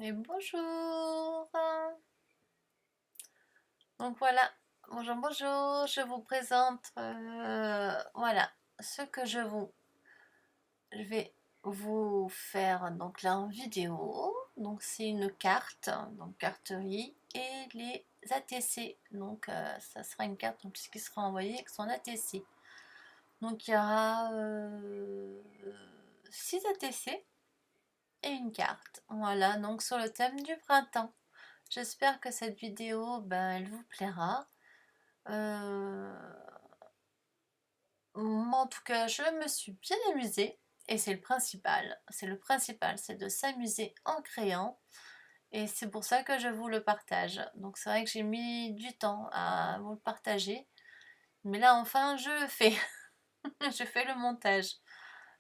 Et bonjour. Donc voilà, bonjour, bonjour, je vous présente, voilà, ce que je vais vous faire donc là en vidéo. Donc c'est une carte, donc carterie et les ATC. Donc ça sera une carte donc, qui sera envoyée avec son ATC. Donc il y aura 6 ATC et une carte. Voilà, donc sur le thème du printemps. J'espère que cette vidéo, ben, elle vous plaira. Moi, en tout cas, je me suis bien amusée. Et c'est le principal. C'est le principal, c'est de s'amuser en créant. Et c'est pour ça que je vous le partage. Donc c'est vrai que j'ai mis du temps à vous le partager. Mais là, enfin, je le fais. Je fais le montage.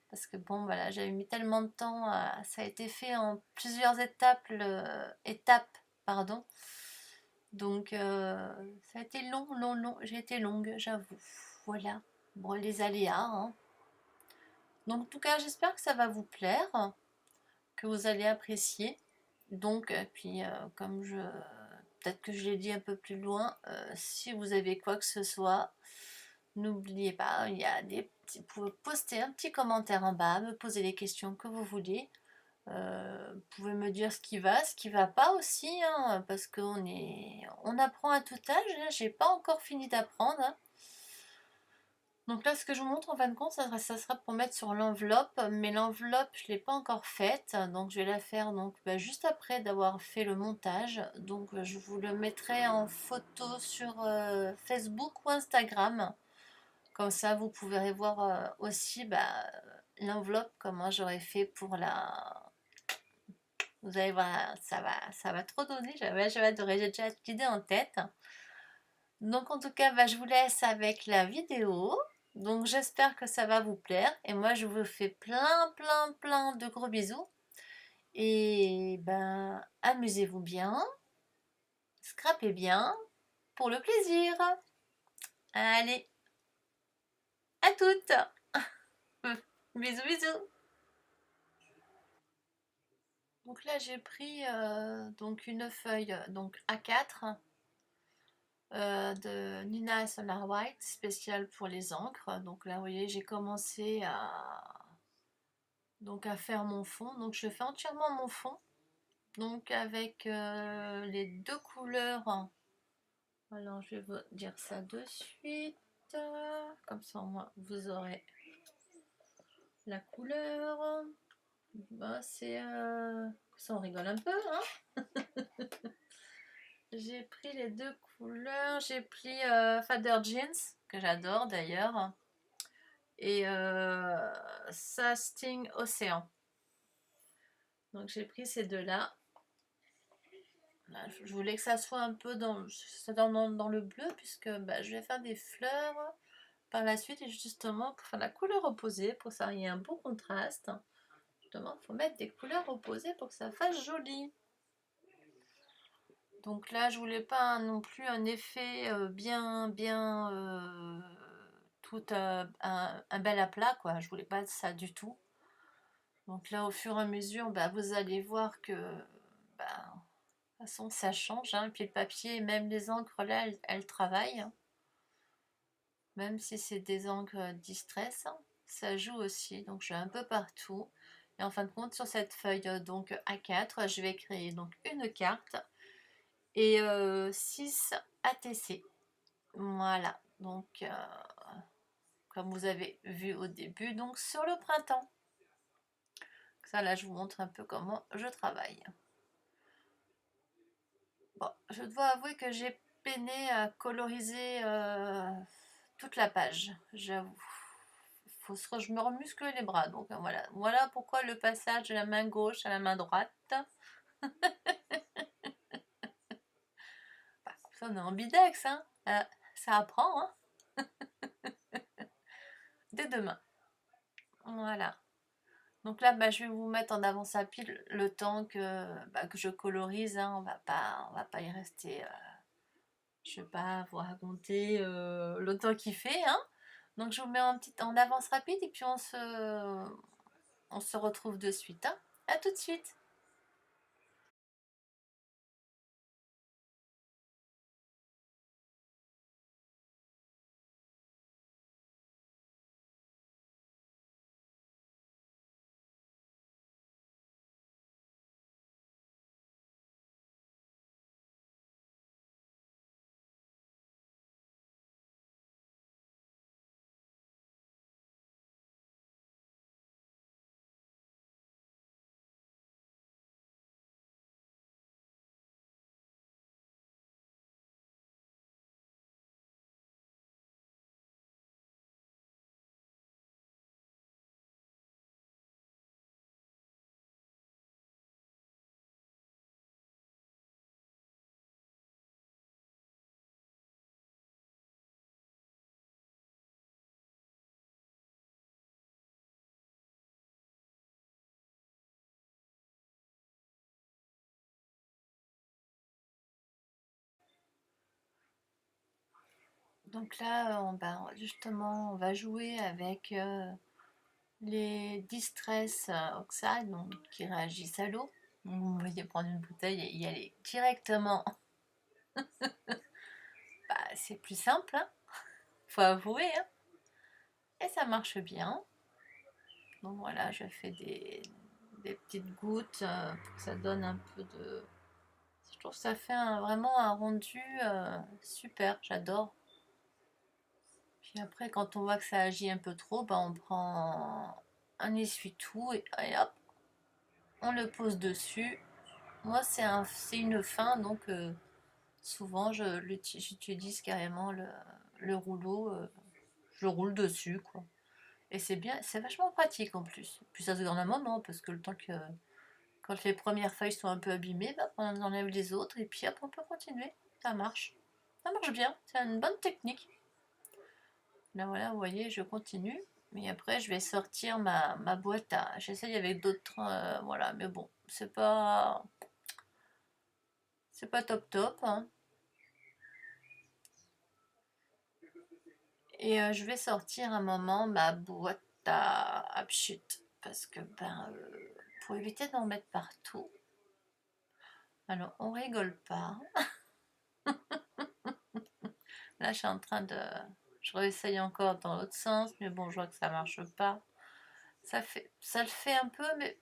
Parce que bon, voilà, j'avais mis tellement de temps. Ça a été fait en plusieurs étapes. Étapes, pardon. Donc, ça a été long, long, long. J'ai été longue, j'avoue. Voilà. Bon, les aléas, hein. Donc, en tout cas, j'espère que ça va vous plaire, que vous allez apprécier. Donc, puis, comme je... Peut-être que je l'ai dit un peu plus loin, si vous avez quoi que ce soit, n'oubliez pas, il y a des petits... Vous pouvez poster un petit commentaire en bas, me poser les questions que vous voulez. Vous pouvez me dire ce qui va pas aussi, hein, parce on apprend à tout âge. Là, j'ai pas encore fini d'apprendre, hein. Donc là, ce que je vous montre en fin de compte, ça sera pour mettre sur l'enveloppe, mais l'enveloppe, je l'ai pas encore faite, donc je vais la faire donc bah, juste après d'avoir fait le montage. Donc je vous le mettrai en photo sur Facebook ou Instagram. Comme ça, vous pourrez voir aussi bah, l'enveloppe, comment j'aurais fait pour la vous allez voir, ça va trop donner. J'avais adoré, j'ai déjà l'idée en tête. Donc en tout cas, bah, je vous laisse avec la vidéo. Donc j'espère que ça va vous plaire. Et moi, je vous fais plein, plein, plein de gros bisous. Et ben, amusez-vous bien, scrapez bien, pour le plaisir. Allez, à toutes. Bisous, bisous. Donc là, j'ai pris donc une feuille donc A4 de Nina Solar White, spécial pour les encres. Donc là, vous voyez, j'ai commencé à faire mon fond. Donc je fais entièrement mon fond. Donc avec les deux couleurs. Alors je vais vous dire ça de suite. Comme ça, au moins, vous aurez la couleur. Bah, ça, on rigole un peu, hein. J'ai pris les deux couleurs. J'ai pris Fader Jeans, que j'adore d'ailleurs, et Sasting Océan. Donc j'ai pris ces deux-là. Là, je voulais que ça soit un peu dans le bleu, puisque bah, je vais faire des fleurs par la suite, et justement pour faire la couleur opposée, pour que ça ait un beau contraste. Justement, il faut mettre des couleurs opposées pour que ça fasse joli. Donc là, je voulais pas non plus un effet tout un bel aplat, quoi. Je voulais pas ça du tout. Donc là, au fur et à mesure, bah, vous allez voir que, bah, de toute façon, ça change, hein. Puis le papier, même les encres, là, elles travaillent, hein. Même si c'est des encres distress, hein, ça joue aussi. Donc je vais un peu partout. Et en fin de compte, sur cette feuille donc A4, je vais créer donc une carte et 6 ATC. Voilà. Donc, comme vous avez vu au début, donc sur le printemps. Ça, là, je vous montre un peu comment je travaille. Bon, je dois avouer que j'ai peiné à coloriser toute la page, j'avoue. Je me remuscle les bras, donc voilà pourquoi le passage de la main gauche à la main droite. Bah, ça, on est ambidex, hein. Ça apprend, hein. Dès demain. Voilà. Donc là, bah, je vais vous mettre en avance à pile le temps que je colorise, hein. On va pas y rester. Je vais pas vous raconter le temps qu'il fait, hein. Donc je vous mets en avance rapide et puis on se retrouve de suite, hein. À tout de suite. Donc là, justement, on va jouer avec les Distress Oxide, donc, qui réagissent à l'eau. Vous voyez prendre une bouteille et y aller directement. Bah, c'est plus simple, hein, faut avouer, hein. Et ça marche bien. Donc voilà, je fais des petites gouttes pour que ça donne un peu de... Je trouve que ça fait vraiment un rendu super, j'adore. Puis après, quand on voit que ça agit un peu trop, bah, on prend un essuie-tout et hop, on le pose dessus. Moi, c'est une fin, donc souvent j'utilise carrément le rouleau, je roule dessus, quoi. Et c'est bien, c'est vachement pratique en plus. Puis ça se donne un moment, parce que le temps que quand les premières feuilles sont un peu abîmées, bah, on enlève les autres et puis hop, on peut continuer. Ça marche. Ça marche bien, c'est une bonne technique. Là voilà, vous voyez, je continue. Mais après, je vais sortir ma boîte à... J'essaye avec d'autres... voilà, mais bon, c'est pas... C'est pas top top, hein. Et je vais sortir un moment ma boîte à pchut. Parce que, pour éviter d'en mettre partout. Alors, on rigole pas. Là, je suis en train de... Je réessaye encore dans l'autre sens, mais bon, je vois que ça marche pas. Ça le fait un peu, mais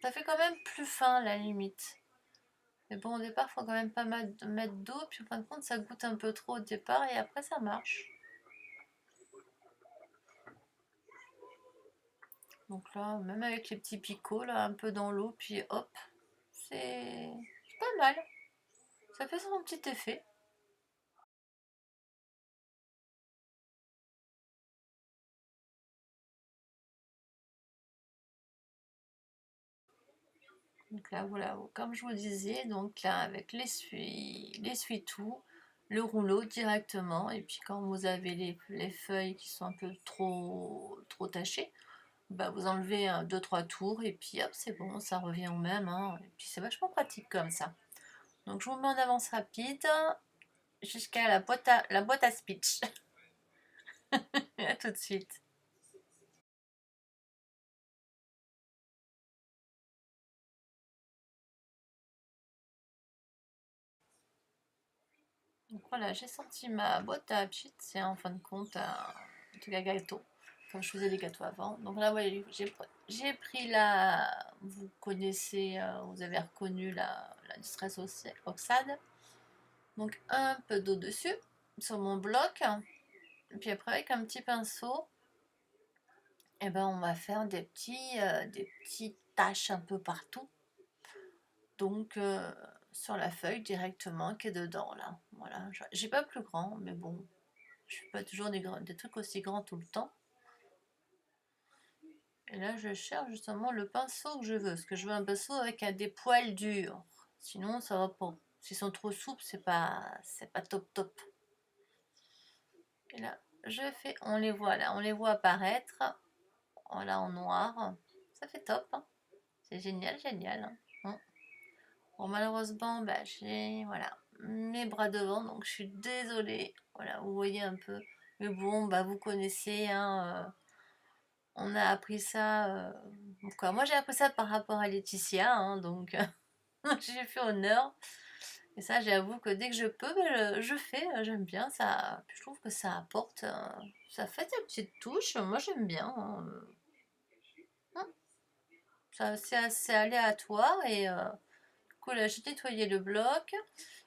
ça fait quand même plus fin à la limite. Mais bon, au départ, il faut quand même pas mettre d'eau, puis en fin de compte, ça goûte un peu trop au départ, et après, ça marche. Donc là, même avec les petits picots, là, un peu dans l'eau, puis hop, c'est pas mal. Ça fait son petit effet. Donc là, voilà, comme je vous disais, donc là, avec l'essuie-tout, le rouleau directement, et puis quand vous avez les feuilles qui sont un peu trop tachées, bah vous enlevez 2-3 tours, et puis hop, c'est bon, ça revient au même, hein, et puis c'est vachement pratique comme ça. Donc je vous mets en avance rapide, jusqu'à la boîte à speech. À tout de suite. Donc voilà, j'ai sorti ma boîte à chips, c'est en fin de compte en tout cas gâteau, comme je faisais des gâteaux avant. Donc là, voyez, j'ai pris vous connaissez, vous avez reconnu la Distress Oxade. Donc un peu d'eau dessus, sur mon bloc. Et puis après, avec un petit pinceau, et ben, on va faire des petites taches un peu partout. Donc sur la feuille directement qui est dedans là. Voilà, j'ai pas plus grand, mais bon, je fais pas toujours des trucs aussi grands tout le temps. Et là, je cherche justement le pinceau que je veux. Parce que je veux un pinceau avec des poils durs. Sinon, ça va pas. S'ils sont trop souples, c'est pas top top. Et là, on les voit là, on les voit apparaître. Voilà, en noir. Ça fait top, hein. C'est génial, génial, hein. Bon, malheureusement, bah, j'ai voilà, mes bras devant, donc je suis désolée. Voilà, vous voyez un peu. Mais bon, bah, vous connaissez, hein, on a appris ça. Quoi. Moi, j'ai appris ça par rapport à Laetitia, hein, donc j'ai fait honneur. Et ça, j'avoue que dès que je peux, bah, je fais. J'aime bien ça. Je trouve que ça apporte. Ça fait des petites touches. Moi, j'aime bien, hein. Hein, c'est assez aléatoire et du coup, là, j'ai nettoyé le bloc.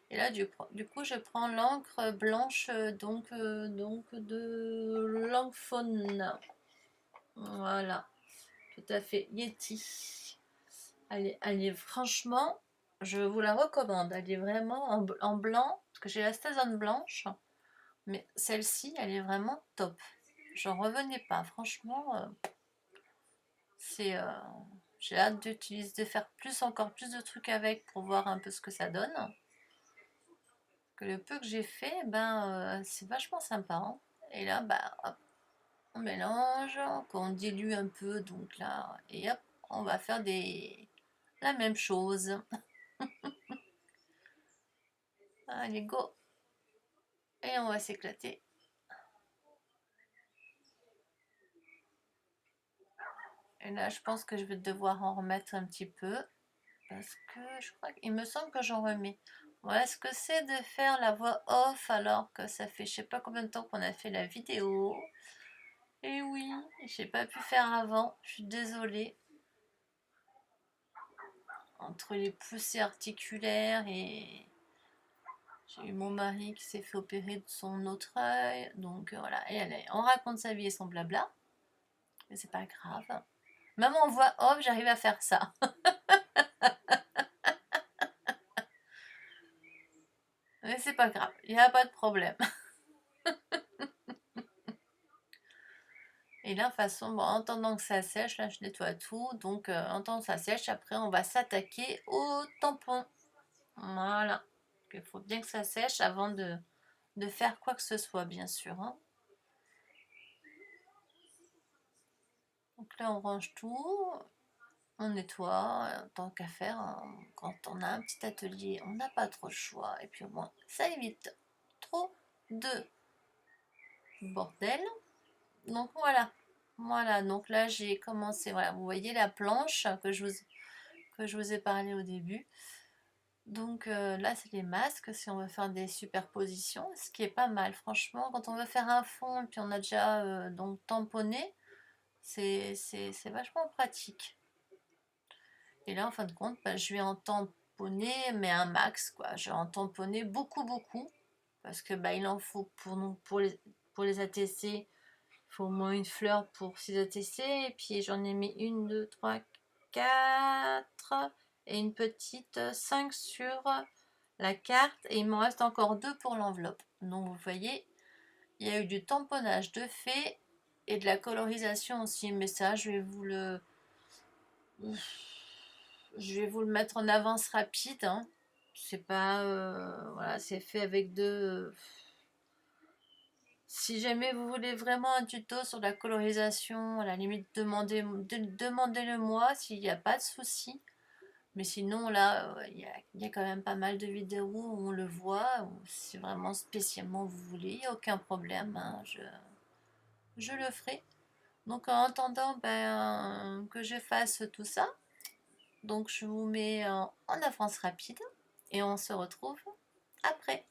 Et là, du coup, je prends l'encre blanche, donc de Langfone. Voilà, tout à fait, Yeti. Franchement, je vous la recommande. Elle est vraiment en blanc, parce que j'ai la Stazone blanche, mais celle-ci, elle est vraiment top. J'en revenais pas, franchement, c'est... j'ai hâte de faire encore plus de trucs avec pour voir un peu ce que ça donne. Que le peu que j'ai fait, c'est vachement sympa, hein. Et là, bah, hop, on mélange, qu'on dilue un peu, donc là, et hop, on va faire la même chose. Allez, go! Et on va s'éclater. Et là, je pense que je vais devoir en remettre un petit peu. Parce que je crois qu'il me semble que j'en remets. Voilà ce que c'est de faire la voix off alors que ça fait je sais pas combien de temps qu'on a fait la vidéo. Et oui, j'ai pas pu faire avant, je suis désolée. Entre les poussées articulaires et j'ai eu mon mari qui s'est fait opérer de son autre œil. Donc voilà, et allez, on raconte sa vie et son blabla. Mais c'est pas grave. Même en voix off, j'arrive à faire ça. Mais c'est pas grave, il n'y a pas de problème. Et là, de toute façon, bon, en attendant que ça sèche, là, je nettoie tout. Donc, en attendant que ça sèche, après, on va s'attaquer au tampon. Voilà. Il faut bien que ça sèche avant de faire quoi que ce soit, bien sûr. Hein. Donc là, on range tout. On nettoie. Tant qu'à faire, hein, quand on a un petit atelier, on n'a pas trop le choix. Et puis, au moins, ça évite trop de bordel. Donc, voilà. Voilà, donc là j'ai commencé, voilà, vous voyez la planche que je vous ai parlé au début. Donc là c'est les masques si on veut faire des superpositions, ce qui est pas mal franchement. Quand on veut faire un fond et puis on a déjà donc tamponné, c'est vachement pratique. Et là en fin de compte, bah, je vais en tamponner mais un max quoi. Je vais en tamponner beaucoup beaucoup parce que bah, il en faut pour les ATC. Il faut au moins une fleur pour 6 ATC. Et puis j'en ai mis une, deux, trois, quatre. Et une petite 5 sur la carte. Et il m'en reste encore deux pour l'enveloppe. Donc vous voyez, il y a eu du tamponnage de fait. Et de la colorisation aussi. Mais ça, je vais vous le mettre en avance rapide. Hein. C'est pas... voilà, c'est fait avec deux... Si jamais vous voulez vraiment un tuto sur la colorisation, à la limite, demandez-le moi s'il n'y a pas de souci. Mais sinon, là, il y a quand même pas mal de vidéos où on le voit. Si vraiment spécialement vous voulez, il n'y a aucun problème. Hein, je le ferai. Donc en attendant que je fasse tout ça, donc je vous mets en avance rapide et on se retrouve après.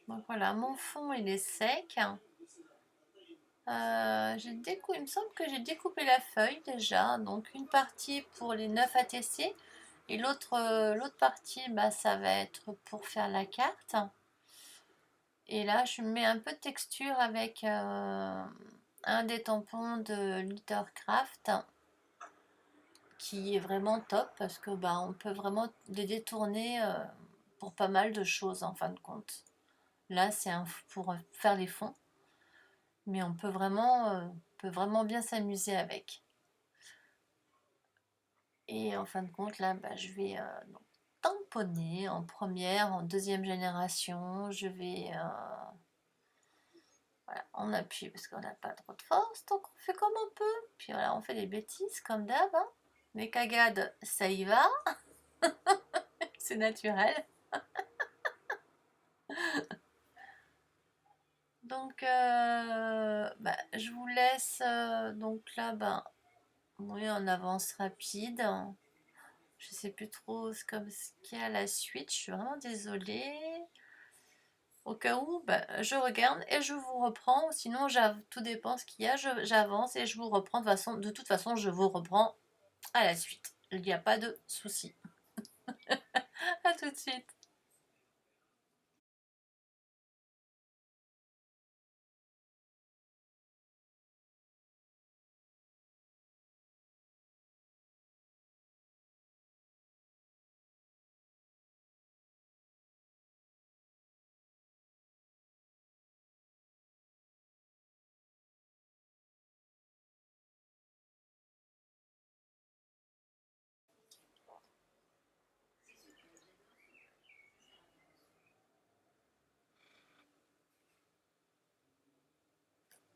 Donc voilà, mon fond il est sec. Il me semble que j'ai découpé la feuille déjà, donc une partie pour les 9 ATC et l'autre partie bah, ça va être pour faire la carte. Et là je mets un peu de texture avec un des tampons de Littercraft qui est vraiment top parce que bah, on peut vraiment les détourner pour pas mal de choses en fin de compte. Là c'est pour faire les fonds, mais peut vraiment bien s'amuser avec. Et en fin de compte, là, bah, je vais donc tamponner en première, en deuxième génération. Je vais. Voilà, on appuie parce qu'on n'a pas trop de force, donc on fait comme on peut. Puis voilà, on fait des bêtises comme d'hab. Hein. Les cagades, ça y va, c'est naturel. Donc, bah, je vous laisse. Donc là, ben, oui, en avance rapide. Je sais plus trop ce qu'il y a à la suite. Je suis vraiment désolée. Au cas où, bah, je regarde et je vous reprends. Sinon, tout dépend ce qu'il y a. J'avance et je vous reprends. De toute façon, je vous reprends à la suite. Il n'y a pas de souci. À tout de suite.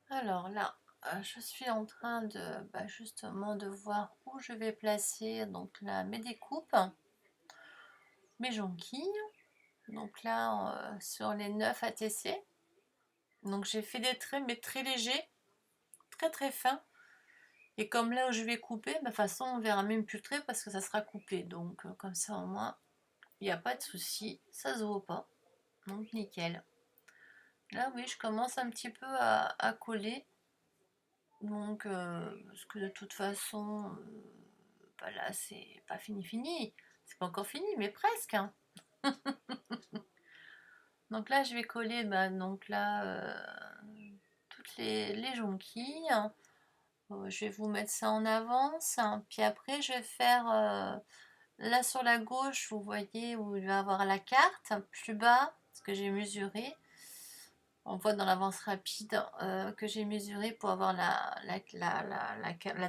Alors là, je suis en train de bah, justement de voir où je vais placer donc là mes découpes, mes jonquilles. Donc là, sur les 9 ATC. Donc j'ai fait des traits, mais très légers, très très fins. Et comme là où je vais couper, de toute façon on verra même plus le trait parce que ça sera coupé. Donc comme ça au moins, il n'y a pas de souci, ça se voit pas. Donc nickel. Là oui, je commence un petit peu à coller. Donc parce que de toute façon, bah là c'est pas fini. C'est pas encore fini, mais presque. Hein. Donc là je vais coller bah, donc là toutes les jonquilles. Je vais vous mettre ça en avance. Hein. Puis après je vais faire là sur la gauche, vous voyez où il va y avoir la carte, plus bas, ce que j'ai mesuré. On voit dans l'avance rapide que j'ai mesuré pour avoir la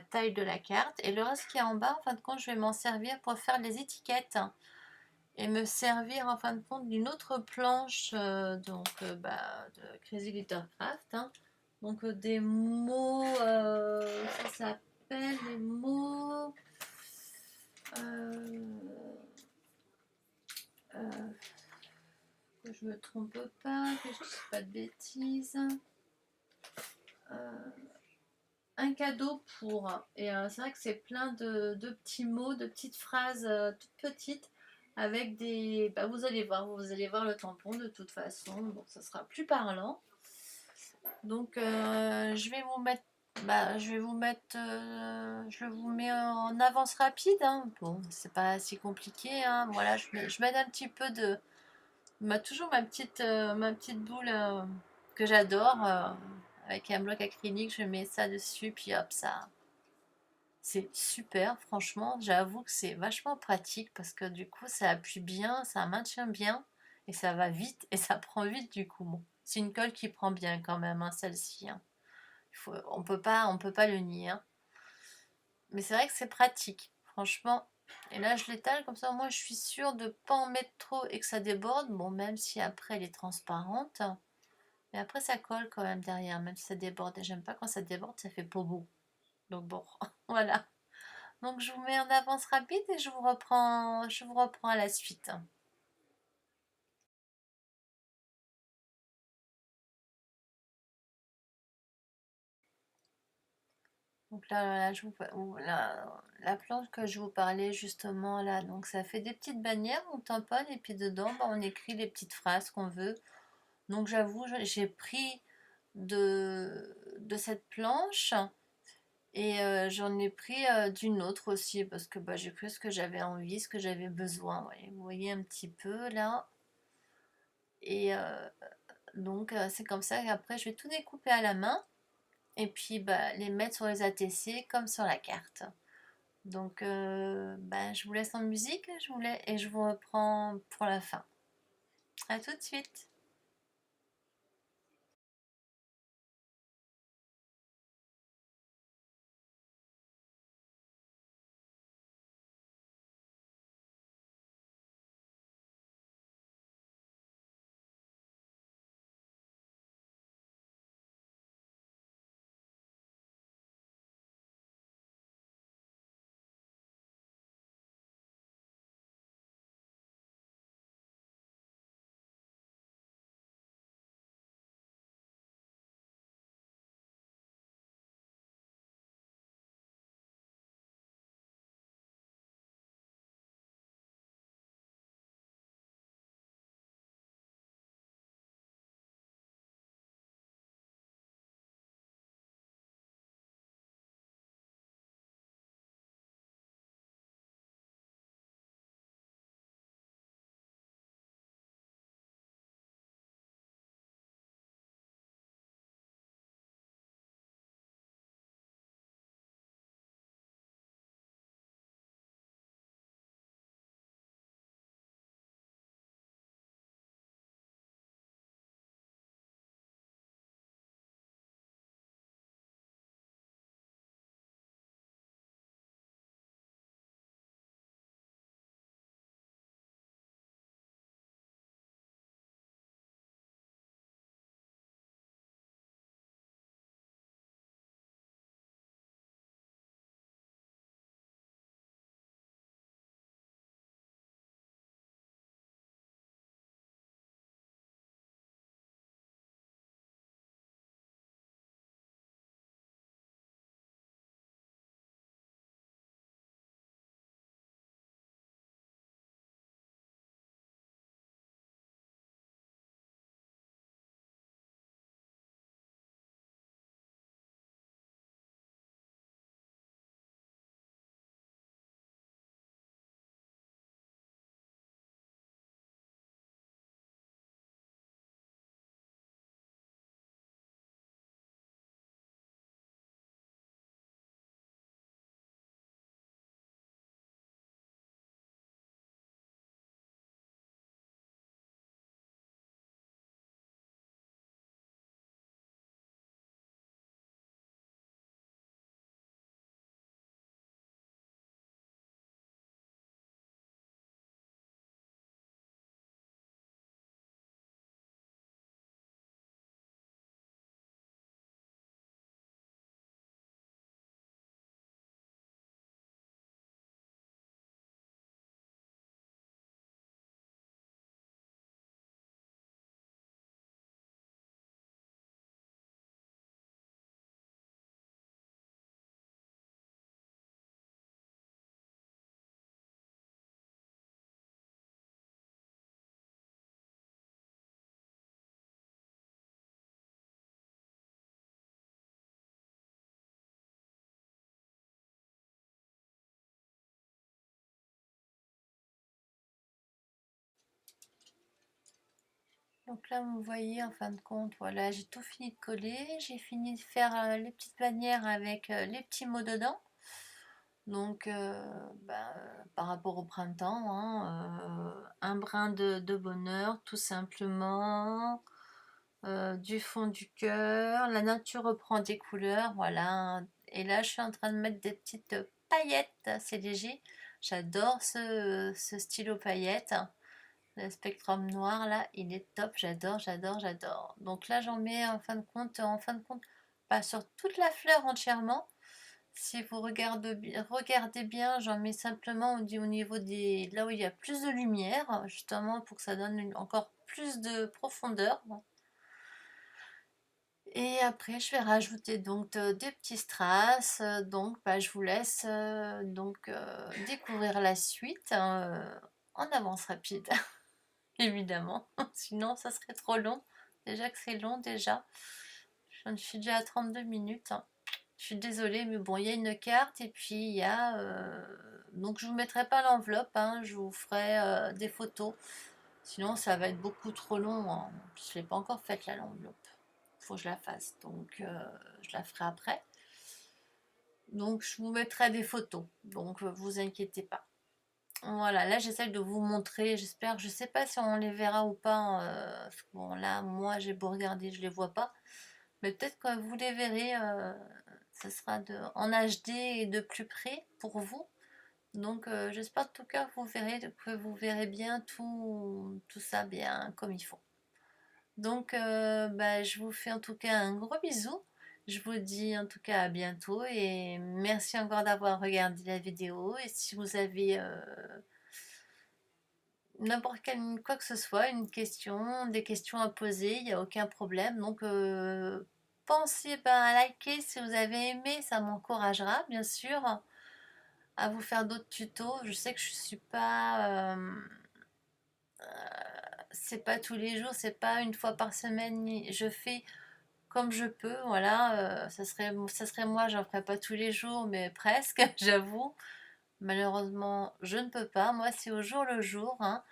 taille de la carte. Et le reste qui est en bas, en fin de compte, je vais m'en servir pour faire les étiquettes et me servir en fin de compte d'une autre planche bah, de Crazy Glittercraft. Hein. Donc des mots, ça s'appelle les mots. Euh, euh, que je me trompe pas, que je dise pas de bêtises. Euh, un cadeau pour. Et c'est vrai que c'est plein de petits mots, de petites phrases toutes petites avec des. Bah, vous allez voir le tampon de toute façon. Bon, ça sera plus parlant. Donc je vais vous mettre. Bah, je vous mets en avance rapide. Hein. Bon, c'est pas si compliqué. Hein. Voilà, je mets un petit peu de. Toujours ma petite boule que j'adore. Avec un bloc acrylique, je mets ça dessus, puis hop, ça. C'est super, franchement. J'avoue que c'est vachement pratique parce que du coup, ça appuie bien, ça maintient bien et ça va vite et ça prend vite du coup. Bon, c'est une colle qui prend bien quand même, hein, celle-ci. Hein. On peut pas le nier. Hein. Mais c'est vrai que c'est pratique, franchement. Et là, je l'étale comme ça, moi, je suis sûre de pas en mettre trop et que ça déborde. Bon, même si après elle est transparente. Mais après, ça colle quand même derrière, même si ça déborde. Et j'aime pas quand ça déborde, ça fait pas beau. Donc bon, voilà. Donc je vous mets en avance rapide et je vous reprends à la suite. Donc là, la planche que je vous parlais justement là, donc ça fait des petites bannières, on tamponne et puis dedans bah, on écrit les petites phrases qu'on veut. Donc j'avoue, j'ai pris de cette planche et j'en ai pris d'une autre aussi parce que bah, j'ai pris ce que j'avais envie, ce que j'avais besoin. Ouais. Vous voyez un petit peu là. Et donc c'est comme ça qu'après je vais tout découper à la main et puis bah, les mettre sur les ATC comme sur la carte. Donc bah, je vous laisse en musique et je vous reprends pour la fin. À tout de suite. Donc là, vous voyez, en fin de compte, voilà, j'ai tout fini de coller. J'ai fini de faire les petites bannières avec les petits mots dedans. Donc, par rapport au printemps, hein, un brin de bonheur, tout simplement, du fond du cœur. La nature reprend des couleurs, voilà. Et là, je suis en train de mettre des petites paillettes, c'est léger. J'adore ce stylo paillettes. Le spectrum noir là, il est top, j'adore, j'adore, j'adore. Donc là, j'en mets en fin de compte, pas sur toute la fleur entièrement. Si vous regardez bien, j'en mets simplement au niveau des là où il y a plus de lumière, justement pour que ça donne encore plus de profondeur. Et après, je vais rajouter donc des petits strass. Donc, bah, je vous laisse découvrir la suite en avance rapide. Évidemment, sinon ça serait trop long. déjà que c'est long déjà. Je suis déjà à 32 minutes. Je suis désolée, mais bon, il y a une carte et puis il y a... donc je vous mettrai pas l'enveloppe, hein, je vous ferai des photos. Sinon, ça va être beaucoup trop long, hein. Je ne l'ai pas encore faite, là, l'enveloppe. Il faut que je la fasse, donc je la ferai après. Donc je vous mettrai des photos, donc vous inquiétez pas. Voilà, là j'essaie de vous montrer, j'espère, je sais pas si on les verra ou pas, parce que bon là, moi j'ai beau regarder, je les vois pas. Mais peut-être que vous les verrez, ce sera en HD et de plus près pour vous. Donc j'espère en tout cas que vous verrez bien tout ça bien comme il faut. Donc bah, je vous fais en tout cas un gros bisou. Je vous dis en tout cas à bientôt et merci encore d'avoir regardé la vidéo. Et si vous avez n'importe quelle quoi que ce soit, une question, des questions à poser, il n'y a aucun problème. Donc pensez ben, à liker si vous avez aimé, ça m'encouragera bien sûr à vous faire d'autres tutos. Je sais que je suis pas c'est pas tous les jours, c'est pas une fois par semaine, je fais comme je peux, voilà, ça serait moi, j'en ferais pas tous les jours, mais presque, j'avoue. Malheureusement, je ne peux pas, moi c'est au jour le jour, hein.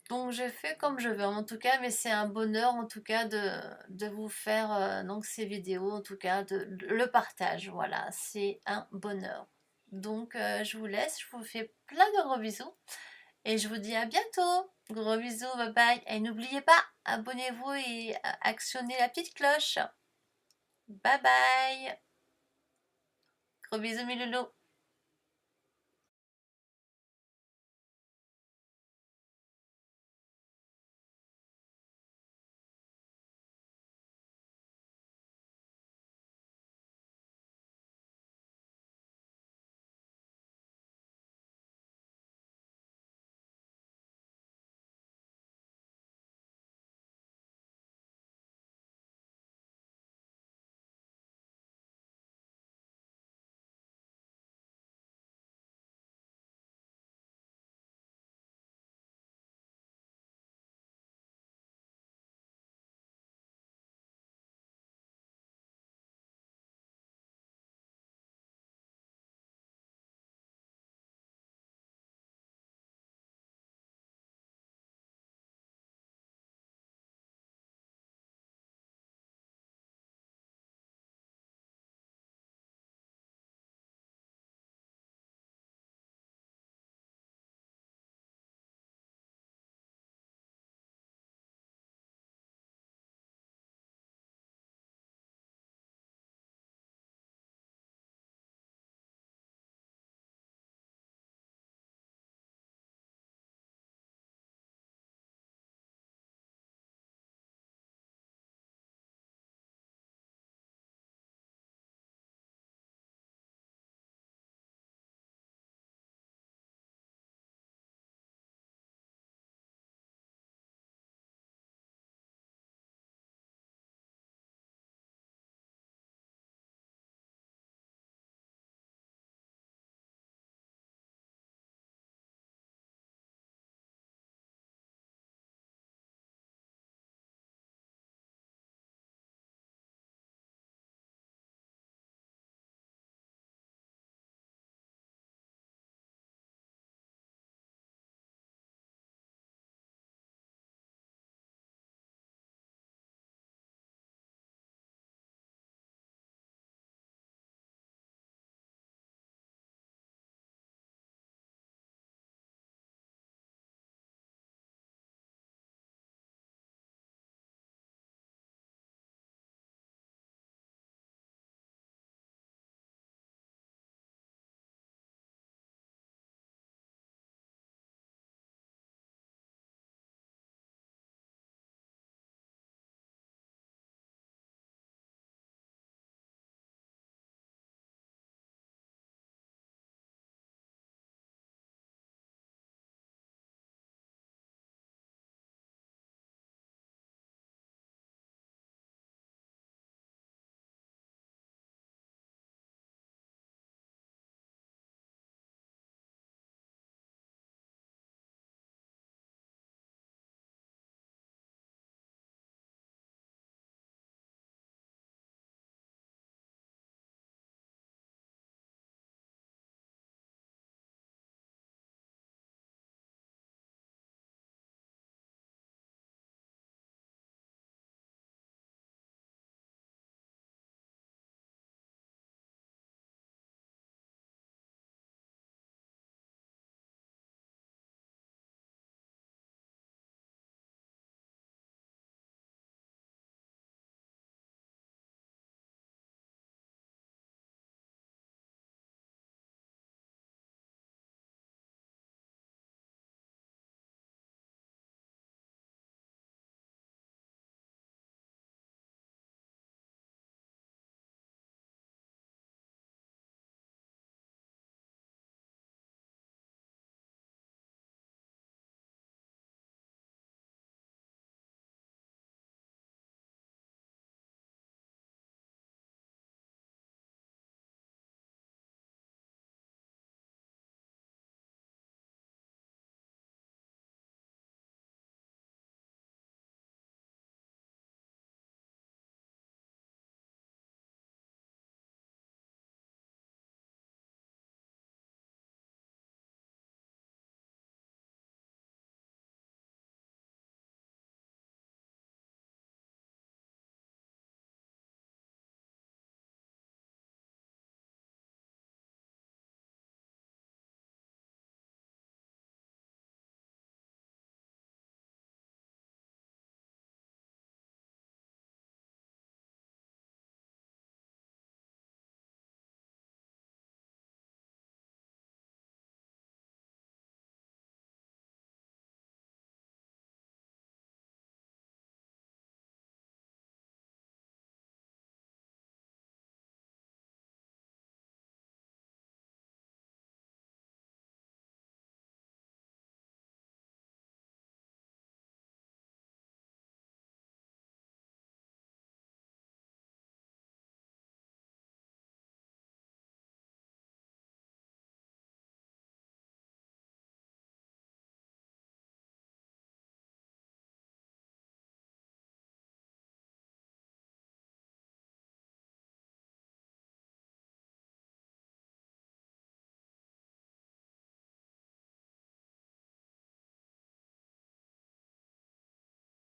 Donc je fais comme je veux en tout cas, mais c'est un bonheur en tout cas de vous faire donc ces vidéos, en tout cas le partage, voilà, c'est un bonheur. Donc je vous laisse, je vous fais plein de gros bisous et je vous dis à bientôt. Gros bisous, bye bye. Et n'oubliez pas, abonnez-vous et actionnez la petite cloche. Bye bye. Gros bisous mes loulous.